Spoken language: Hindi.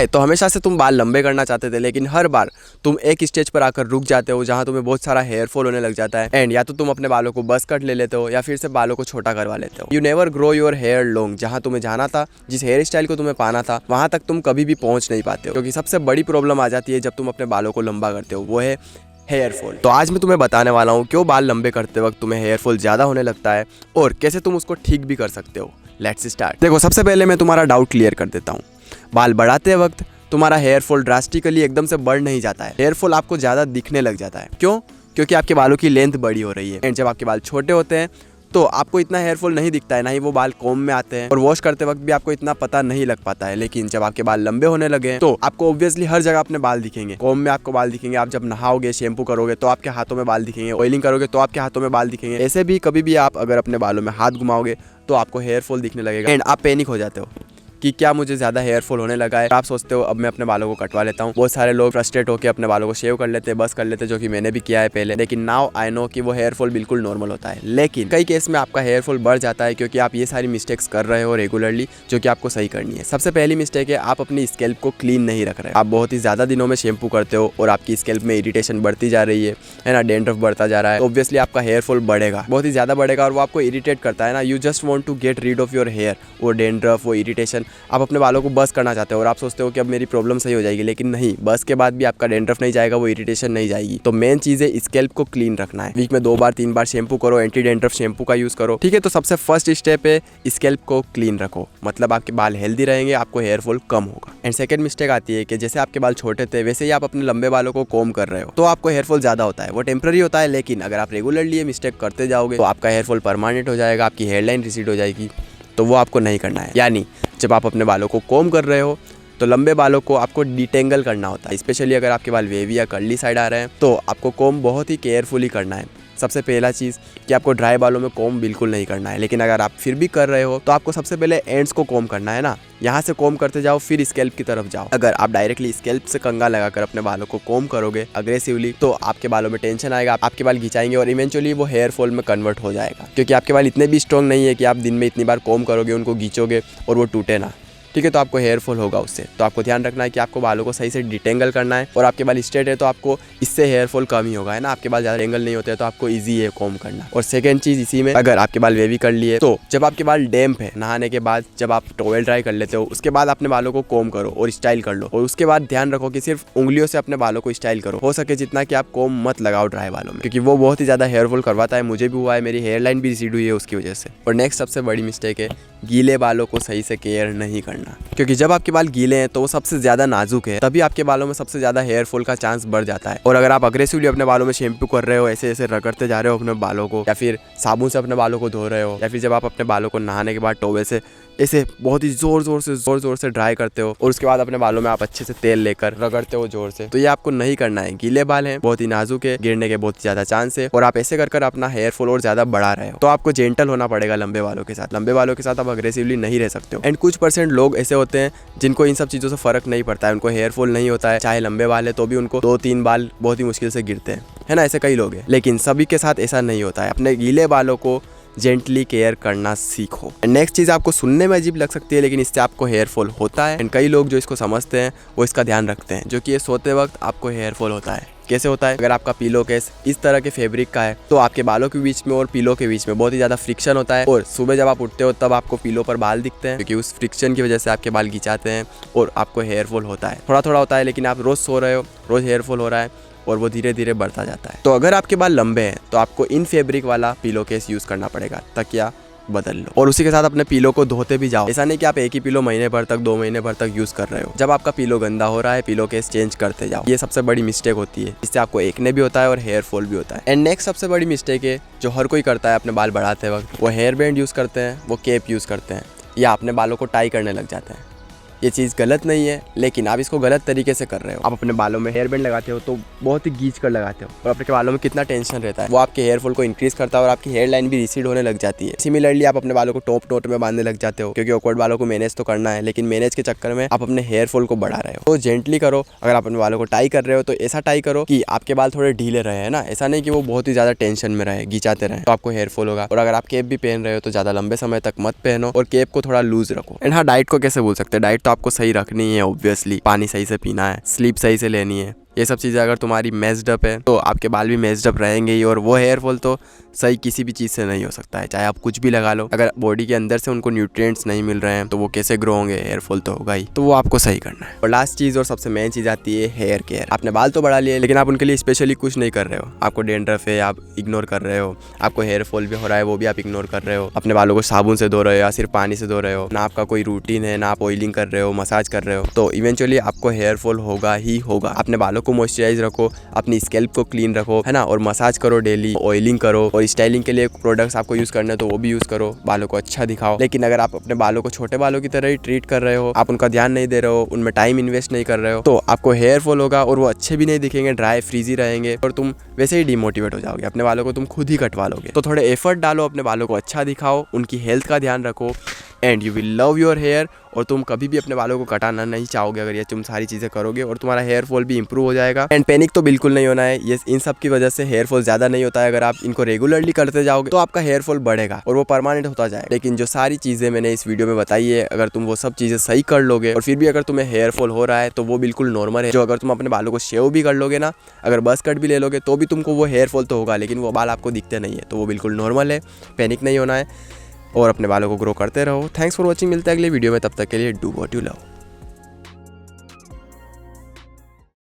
राइट। तो हमेशा से तुम बाल लंबे करना चाहते थे, लेकिन हर बार तुम एक स्टेज पर आकर रुक जाते हो जहाँ तुम्हें बहुत सारा हेयर फॉल होने लग जाता है। एंड या तो तुम अपने बालों को बस कट ले लेते हो या फिर से बालों को छोटा करवा लेते हो। You never grow your hair long. जहाँ तुम्हें जाना था, जिस हेयर स्टाइल को तुम्हें पाना था, वहां तक तुम कभी भी पहुंच नहीं पाते हो, क्योंकि सबसे बड़ी प्रॉब्लम आ जाती है जब तुम अपने बालों को लंबा करते हो, वो है हेयर फॉल। तो आज मैं तुम्हें बताने वाला हूँ क्यों बाल लंबे करते वक्त तुम्हें हेयर फॉल ज्यादा होने लगता है और कैसे तुम उसको ठीक भी कर सकते हो। Let's start. देखो, सबसे पहले मैं तुम्हारा डाउट क्लियर कर देता हूँ। बाल बढ़ाते वक्त तुम्हारा हेयर फॉल ड्रास्टिकली एकदम से बढ़ नहीं जाता है। हेयर फॉल आपको ज्यादा दिखने लग जाता है। क्यों? क्योंकि आपके बालों की लेंथ बड़ी हो रही है। एंड जब आपके बाल छोटे होते हैं तो आपको इतना हेयर फॉल नहीं दिखता है, ना ही वो बाल कॉम्ब में आते हैं, और वॉश करते वक्त भी आपको इतना पता नहीं लग पाता है। लेकिन जब आपके बाल लंबे होने लगे तो आपको ऑब्वियसली हर जगह अपने बाल दिखेंगे। कॉम्ब में आपको बाल दिखेंगे, आप जब नहाओगे, शैम्पू करोगे तो आपके हाथों में बाल दिखेंगे, ऑयलिंग करोगे तो आपके हाथों में बाल दिखेंगे। ऐसे भी कभी भी आप अगर अपने बालों में हाथ घुमाओगे तो आपको हेयर फॉल दिखने लगेगा एंड आप पैनिक हो जाते हो कि क्या मुझे ज़्यादा हेयर फॉल होने लगा है। आप सोचते हो अब मैं अपने बालों को कटवा लेता हूँ। बहुत सारे लोग फ्रस्ट्रेट होकर अपने बालों को शेव कर लेते हैं, बस कर लेते हैं, जो कि मैंने भी किया है पहले। लेकिन नाउ आई नो कि वो हेयर फॉल बिल्कुल नॉर्मल होता है। लेकिन कई केस में आपका हेयर फॉल बढ़ जाता है क्योंकि आप ये सारी मिस्टेक्स कर रहे हो रेगुलरली, जो कि आपको सही करनी है। सबसे पहली मिस्टेक है, आप अपनी स्कैल्प को क्लीन नहीं रख रहे। आप बहुत ही ज़्यादा दिनों में शैम्पू करते हो और आपकी स्कैल्प में इरिटेशन बढ़ती जा रही है ना, डेंड्रफ बढ़ता जा रहा है। ऑब्वियसली आपका हेयर फॉल बढ़ेगा, बहुत ही ज़्यादा बढ़ेगा, और वो आपको इरिटेट करता है ना। You just want to get rid of your hair. वो डेंड्रफ, वो इरिटेशन, आप अपने बालों को बस करना चाहते हो और आप सोचते हो कि अब मेरी प्रॉब्लम सही हो जाएगी, लेकिन नहीं, बस के बाद भी आपका डेंड्रफ नहीं जाएगा, वो इरिटेशन नहीं जाएगी। तो मेन चीज है स्कैल्प को क्लीन रखना है। वीक में 2 बार 3 बार शैम्पू करो, एंटी डेंड्रफ शैम्पू का यूज करो, ठीक है। तो सबसे फर्स्ट स्टेप है स्कैल्प को क्लीन रखो, मतलब आपके बाल हेल्दी रहेंगे, आपको हेयर फॉल कम होगा। एंड सेकंड मिस्टेक आती है कि जैसे आपके बाल छोटे थे वैसे ही आप अपने लंबे बालों को कॉम्ब कर रहे हो तो आपको हेयर फॉल ज्यादा होता है। वो टेम्पररी होता है, लेकिन अगर आप रेगुलरली ये मिस्टेक करते जाओगे तो आपका हेयर फॉल परमानेंट हो जाएगा, आपकी हेयर लाइन रिसीड हो जाएगी। तो वो आपको नहीं करना है। यानी जब आप अपने बालों को कॉम्ब कर रहे हो तो लंबे बालों को आपको डिटेंगल करना होता है। स्पेशली अगर आपके बाल वेवी या कर्ली साइड आ रहे हैं तो आपको कॉम्ब बहुत ही केयरफुली करना है। सबसे पहला चीज़ कि आपको ड्राई बालों में कॉम्ब बिल्कुल नहीं करना है। लेकिन अगर आप फिर भी कर रहे हो तो आपको सबसे पहले एंड्स को कॉम्ब करना है ना। यहाँ से कॉम्ब करते जाओ, फिर स्कैल्प की तरफ जाओ। अगर आप डायरेक्टली स्कैल्प से कंघा लगाकर अपने बालों को कॉम्ब करोगे अग्रेसिवली तो आपके बालों में टेंशन आएगा, आपके बाल घिंचाएंगे और इवेंचुअली वो हेयर फॉल में कन्वर्ट हो जाएगा। क्योंकि आपके बाल इतने भी स्ट्रॉन्ग नहीं है कि आप दिन में इतनी बार कॉम्ब करोगे, उनको घींचोगे और वो टूटे ना, ठीक है। तो आपको हेयर फॉल होगा उससे। तो आपको ध्यान रखना है कि आपको बालों को सही से डिटेंगल करना है, और आपके बाल स्ट्रेट है तो आपको इससे हेयर फॉल कम ही होगा, है ना। आपके बाल ज़्यादा एंगल नहीं होते हैं तो आपको इजी है कॉम्ब करना। और सेकंड चीज़ इसी में, अगर आपके बाल वेवी कर लिए तो जब आपके बाल डैम्प है, नहाने के बाद जब आप टॉवेल ड्राई कर लेते हो उसके बाद अपने बालों को कॉम्ब करो और स्टाइल कर लो। और उसके बाद ध्यान रखो कि सिर्फ उंगलियों से अपने बालों को स्टाइल करो, हो सके जितना कि आप कॉम्ब मत लगाओ ड्राई बालों में, क्योंकि वो बहुत ही ज़्यादा हेयर फॉल करवाता है। मुझे भी हुआ है, मेरी हेयर लाइन भी रिसीड हुई है उसकी वजह से। और नेक्स्ट सबसे बड़ी मिस्टेक है गीले बालों को सही से केयर नहीं करना, क्योंकि जब आपके बाल गीले हैं तो वो सबसे ज्यादा नाजुक है, तभी आपके बालों में सबसे ज्यादा हेयर फॉल का चांस बढ़ जाता है। और अगर आप अग्रेसिवली अपने बालों में शैम्पू कर रहे हो, ऐसे ऐसे रगड़ते जा रहे हो अपने बालों को, या फिर साबुन से अपने बालों को धो रहे हो, या फिर जब आप अपने बालों को नहाने के बाद टॉवेल से ऐसे बहुत ही जोर जोर से ड्राई करते हो और उसके बाद अपने बालों में आप अच्छे से तेल लेकर रगड़ते हो जोर से, तो ये आपको नहीं करना है। गीले बाल हैं, बहुत ही नाजुक है, गिरने के बहुत ज्यादा चांस है, और आप ऐसे कर अपना हेयर फॉल और ज्यादा बढ़ा रहे हो। तो आपको जेंटल होना पड़ेगा लंबे बालों के साथ। लंबे बालों के साथ आप अग्रेसिवली नहीं रह सकते हो। एंड कुछ % लोग ऐसे होते हैं जिनको इन सब चीजों से फर्क नहीं पड़ता है, उनको हेयर फॉल नहीं होता है, चाहे लंबे बाल है तो भी उनको 2-3 बाल बहुत ही मुश्किल से गिरते हैं, है ना। ऐसे कई लोग हैं, लेकिन सभी के साथ ऐसा नहीं होता है। अपने गीले बालों को जेंटली केयर करना सीखो। नेक्स्ट चीज आपको सुनने में अजीब लग सकती है, लेकिन इससे आपको हेयर फॉल होता है। एंड कई लोग जो इसको समझते हैं वो इसका ध्यान रखते हैं, जो कि ये सोते वक्त आपको हेयर फॉल होता है। कैसे होता है? अगर आपका पिलो केस इस तरह के फैब्रिक का है तो आपके बालों के बीच में और पिलो के बीच में बहुत ही ज्यादा फ्रिक्शन होता है, और सुबह जब आप उठते हो तब आपको पिलो पर बाल दिखते हैं, क्योंकि उस फ्रिक्शन की वजह से आपके बाल घिंचाते हैं और आपको हेयर फॉल होता है। थोड़ा थोड़ा होता है, लेकिन आप रोज सो रहे हो, रोज हेयर फॉल हो रहा है और वो धीरे धीरे बढ़ता जाता है। तो अगर आपके बाल लंबे हैं तो आपको इन फैब्रिक वाला पिलो केस यूज करना पड़ेगा, तकिया बदल लो, और उसी के साथ अपने पिलो को धोते भी जाओ। ऐसा नहीं कि आप एक ही पिलो महीने भर तक 2 महीने भर तक यूज कर रहे हो। जब आपका पिलो गंदा हो रहा है, पिलो केस चेंज करते जाओ। ये सबसे बड़ी मिस्टेक होती है, इससे आपको एकने भी होता है और हेयर फॉल भी होता है। एंड नेक्स्ट सबसे बड़ी मिस्टेक है जो हर कोई करता है अपने बाल बढ़ाते वक्त, वो हेयर बैंड यूज करते हैं, वो केप यूज करते हैं, या अपने बालों को टाई करने लग जाते हैं। ये चीज़ गलत नहीं है, लेकिन आप इसको गलत तरीके से कर रहे हो। आप अपने बालों में हेयर बैंड लगाते हो तो बहुत ही गीच कर लगाते हो, और आपके बालों में कितना टेंशन रहता है, वो आपके हेयर फॉल को इंक्रीज करता है और आपकी हेयर लाइन भी रिसीड होने लग जाती है। सिमिलरली आप अपने बालों को टॉप नोट में बांधने लग जाते हो, क्योंकि ऑकवर्ड बालों को मैनेज तो करना है, लेकिन मैनेज के चक्कर में आप अपने हेयर फॉल को बढ़ा रहे हो। तो जेंटली करो। अगर आप अपने बालों को टाई कर रहे हो तो ऐसा टाई करो कि आपके बाल थोड़े ढीले रहे, है ना। ऐसा नहीं कि वो बहुत ही ज्यादा टेंशन में रहे, घिंचाते रहे, तो आपको हेयर फॉल होगा। और अगर आप केप भी पहन रहे हो तो ज्यादा लंबे समय तक मत पहनो और केप को थोड़ा लूज रखो। एंड हाँ, डाइट को कैसे भूल सकते हैं। डाइट तो आपको सही रखनी है। ऑब्वियसली पानी सही से पीना है, स्लीप सही से लेनी है। ये सब चीज़ें अगर तुम्हारी मेस्ड अप है तो आपके बाल भी मेस्ड अप रहेंगे ही। और वो हेयर फॉल तो सही किसी भी चीज़ से नहीं हो सकता है, चाहे आप कुछ भी लगा लो। अगर बॉडी के अंदर से उनको न्यूट्रिएंट्स नहीं मिल रहे हैं तो वो कैसे ग्रो होंगे, हेयर फॉल तो होगा ही। तो वो आपको सही करना है। और लास्ट चीज़ और सबसे मेन चीज़ आती है हेयर केयर। आपने बाल तो बढ़ा लिए लेकिन आप उनके लिए स्पेशली कुछ नहीं कर रहे हो। आपको डेंड्रफ है, आप इग्नोर कर रहे हो। आपको हेयर फॉल भी हो रहा है, वो भी आप इग्नोर कर रहे हो। अपने बालों को साबुन से धो रहे हो या सिर्फ पानी से धो रहे हो। ना आपका कोई रूटीन है, ना आप ऑयलिंग कर रहे हो, मसाज कर रहे हो, तो इवेंचुअली आपको हेयर फॉल होगा ही होगा। अपने बालों को मॉइस्चराइज रखो, अपनी स्कैल्प को क्लीन रखो, है ना, और मसाज करो डेली, ऑयलिंग करो। और स्टाइलिंग के लिए प्रोडक्ट्स आपको यूज करने हैं तो वो भी यूज करो, बालों को अच्छा दिखाओ। लेकिन अगर आप अपने बालों को छोटे बालों की तरह ही ट्रीट कर रहे हो, आप उनका ध्यान नहीं दे रहे हो, उनमें टाइम इन्वेस्ट नहीं कर रहे हो, तो आपको हेयर फॉल होगा और वो अच्छे भी नहीं दिखेंगे, ड्राई फ्रीजी रहेंगे और तुम वैसे ही डिमोटिवेट हो जाओगे। अपने बालों को तुम खुद ही कटवा लोगे। तो थोड़े एफर्ट डालो, अपने बालों को अच्छा दिखाओ, उनकी हेल्थ का ध्यान रखो and you will love your hair. और तुम कभी भी अपने बालों को कटाना नहीं चाहोगे अगर ये तुम सारी चीज़ें करोगे। और तुम्हारा हेयर फॉल भी इंप्रूव हो जाएगा। एंड पैनिक तो बिल्कुल नहीं होना है। ये इन सब की वजह से हेयर फॉल ज़्यादा नहीं होता है। अगर आप इनको रेगुलरली करते जाओगे तो आपका हेयर फॉल बढ़ेगा और वो परमानेंट होता जाएगा। लेकिन जो सारी चीज़ें मैंने इस वीडियो में बताई है, अगर तुम वो सब चीज़ें सही कर लोगे और फिर भी अगर तुम्हें हेयर फॉल हो रहा है तो वो बिल्कुल नॉर्मल है। जो अगर तुम अपने बालों को शेव भी कर लोगे ना, अगर बस कट भी ले लोगे तो भी तुमको वो हेयर फॉल तो होगा, लेकिन वो बाल आपको दिखते नहीं है, तो वो बिल्कुल नॉर्मल है। पैनिक नहीं होना है और अपने बालों को ग्रो करते रहो। Thanks for watching. मिलते हैं अगले वीडियो में, तब तक के लिए डू व्हाट यू लव।